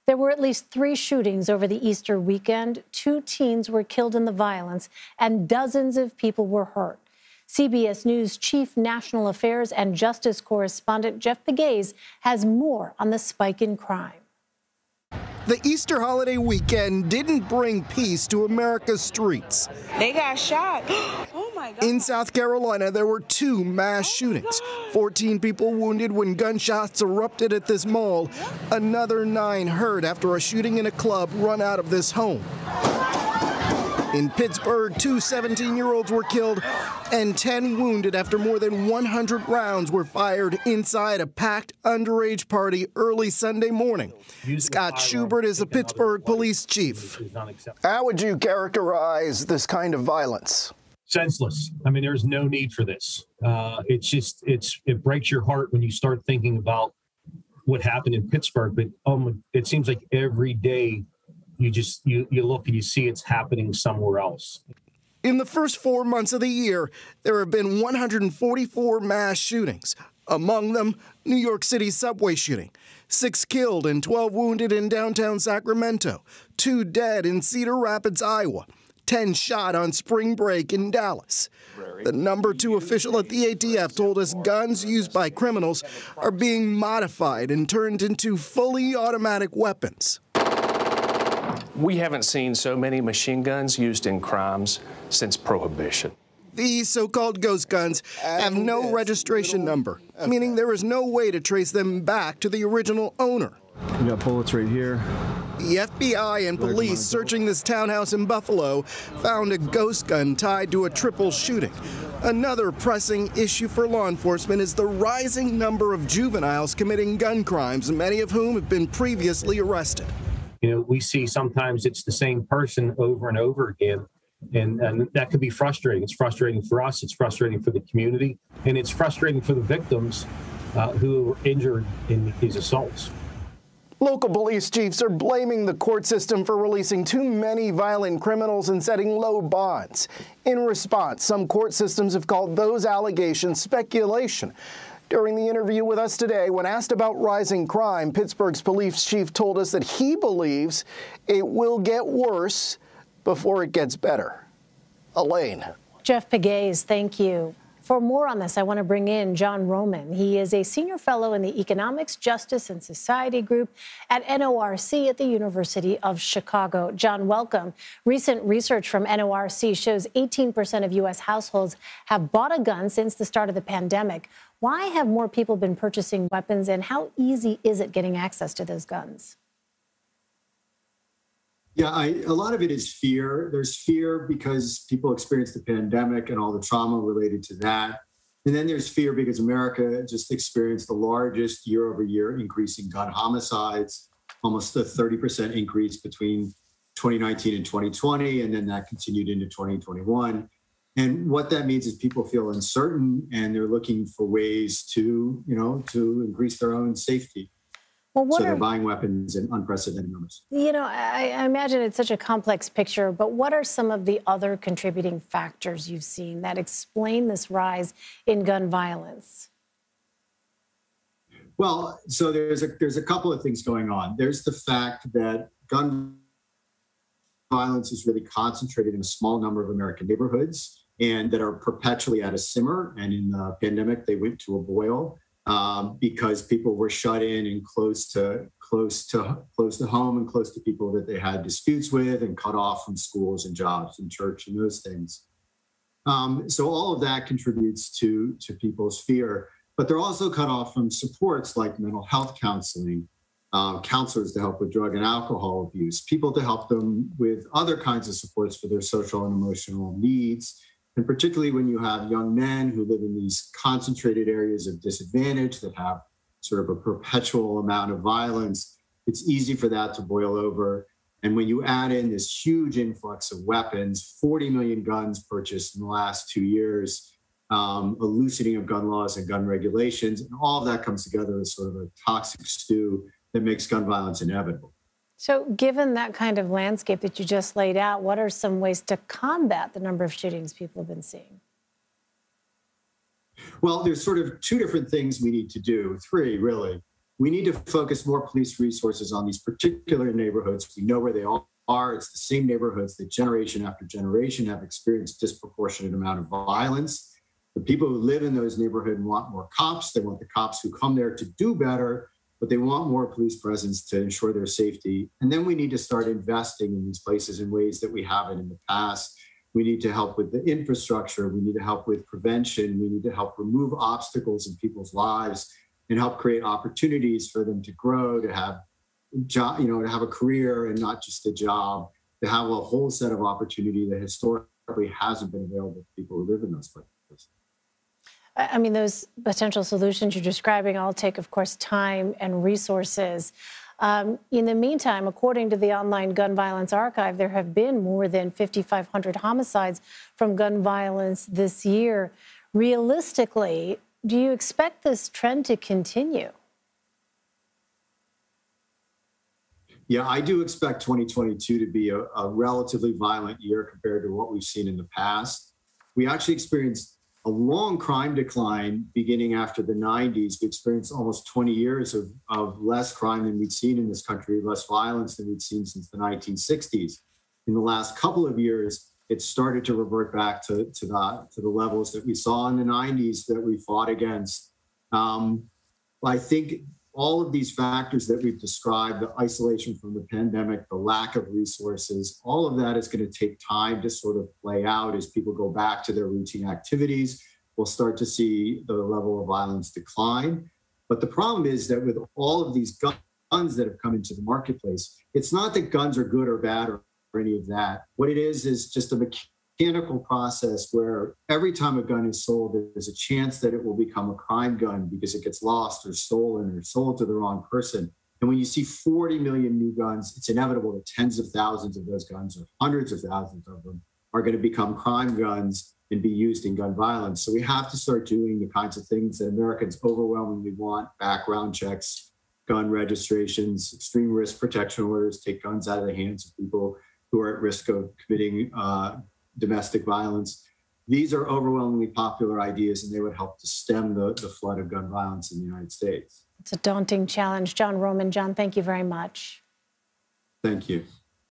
There were at least 3 shootings over the Easter weekend. 2 teens were killed in the violence, and dozens of people were hurt. CBS News Chief National Affairs and Justice correspondent Jeff Pegues has more on the spike in crime. The Easter holiday weekend didn't bring peace to America's streets. They got shot. Oh my God. In South Carolina, there were 2 mass shootings. 14 people wounded when gunshots erupted at this mall. Another 9 hurt after a shooting in a club run out of this home. In Pittsburgh, 2 17-year-olds were killed and 10 wounded after more than 100 rounds were fired inside a packed underage party early Sunday morning. Scott Schubert is the Pittsburgh police chief. How would you characterize this kind of violence? Senseless. I mean, there's no need for this. It breaks your heart when you start thinking about what happened in Pittsburgh. But it seems like every day you look and you see it's happening somewhere else. In the first 4 months of the year, there have been 144 mass shootings. Among them, New York City's subway shooting. 6 killed and 12 wounded in downtown Sacramento. 2 dead in Cedar Rapids, Iowa. 10 shot on spring break in Dallas. The number 2 official at the ATF told us guns used by criminals are being modified and turned into fully automatic weapons. We haven't seen so many machine guns used in crimes since Prohibition. These so-called ghost guns have no registration number, meaning there is no way to trace them back to the original owner. You got bullets right here. The FBI and police searching this townhouse in Buffalo found a ghost gun tied to a triple shooting. Another pressing issue for law enforcement is the rising number of juveniles committing gun crimes, many of whom have been previously arrested. You know, we see sometimes it's the same person over and over again, and that could be frustrating. It's frustrating for us, it's frustrating for the community, and it's frustrating for the victims who were injured in these assaults. Local police chiefs are blaming the court system for releasing too many violent criminals and setting low bonds. In response, some court systems have called those allegations speculation. During the interview with us today, when asked about rising crime, Pittsburgh's police chief told us that he believes it will get worse before it gets better. Elaine. Jeff Pegues, thank you. For more on this, I want to bring in John Roman. He is a senior fellow in the Economics, Justice, and Society group at NORC at the University of Chicago. John, welcome. Recent research from NORC shows 18% of U.S. households have bought a gun since the start of the pandemic. Why have more people been purchasing weapons, and how easy is it getting access to those guns? Yeah, a lot of it is fear. There's fear because people experienced the pandemic and all the trauma related to that. And then there's fear because America just experienced the largest year-over-year increase in gun homicides, almost a 30% increase between 2019 and 2020, and then that continued into 2021. And what that means is people feel uncertain and they're looking for ways to increase their own safety. Well, so they're buying weapons in unprecedented numbers. You know, I imagine it's such a complex picture, but what are some of the other contributing factors you've seen that explain this rise in gun violence? Well, so there's a couple of things going on. There's the fact that gun violence is really concentrated in a small number of American neighborhoods and that are perpetually at a simmer. And in the pandemic, they went to a boil. Because people were shut in and close to home and close to people that they had disputes with and cut off from schools and jobs and church and those things. So all of that contributes to people's fear, but they're also cut off from supports like mental health counseling, counselors to help with drug and alcohol abuse, people to help them with other kinds of supports for their social and emotional needs. And particularly when you have young men who live in these concentrated areas of disadvantage that have sort of a perpetual amount of violence, it's easy for that to boil over. And when you add in this huge influx of weapons, 40 million guns purchased in the last 2 years, a loosening of gun laws and gun regulations, and all of that comes together as sort of a toxic stew that makes gun violence inevitable. So given that kind of landscape that you just laid out, what are some ways to combat the number of shootings people have been seeing? Well, there's sort of 2 different things we need to do, 3 really. we need to focus more police resources on these particular neighborhoods. We know where they all are. It's the same neighborhoods that generation after generation have experienced disproportionate amount of violence. The people who live in those neighborhoods want more cops. They want the cops who come there to do better, but they want more police presence to ensure their safety. And then we need to start investing in these places in ways that we haven't in the past. We need to help with the infrastructure. We need to help with prevention. We need to help remove obstacles in people's lives and help create opportunities for them to grow, to have job, to have a career and not just a job, to have a whole set of opportunity that historically hasn't been available to people who live in those places. I mean, those potential solutions you're describing all take, of course, time and resources. In the meantime, according to the Online Gun Violence Archive, there have been more than 5,500 homicides from gun violence this year. Realistically, do you expect this trend to continue? Yeah, I do expect 2022 to be a relatively violent year compared to what we've seen in the past. We actually experienced a long crime decline beginning after the 90s. We experienced almost 20 years of less crime than we'd seen in this country, less violence than we'd seen since the 1960s. In the last couple of years, it started to revert back to the levels that we saw in the 90s that we fought against. I think all of these factors that we've described, the isolation from the pandemic, the lack of resources, all of that is going to take time to sort of play out as people go back to their routine activities. We'll start to see the level of violence decline. But the problem is that with all of these guns that have come into the marketplace, it's not that guns are good or bad or any of that. What it is just a mechanical process where every time a gun is sold, there's a chance that it will become a crime gun because it gets lost or stolen or sold to the wrong person. And when you see 40 million new guns, it's inevitable that tens of thousands of those guns or hundreds of thousands of them are going to become crime guns and be used in gun violence. So we have to start doing the kinds of things that Americans overwhelmingly want: background checks, gun registrations, extreme risk protection orders, take guns out of the hands of people who are at risk of committing domestic violence. These are overwhelmingly popular ideas, and they would help to stem the flood of gun violence in the United States. It's a daunting challenge. John Roman. John, thank you very much. Thank you.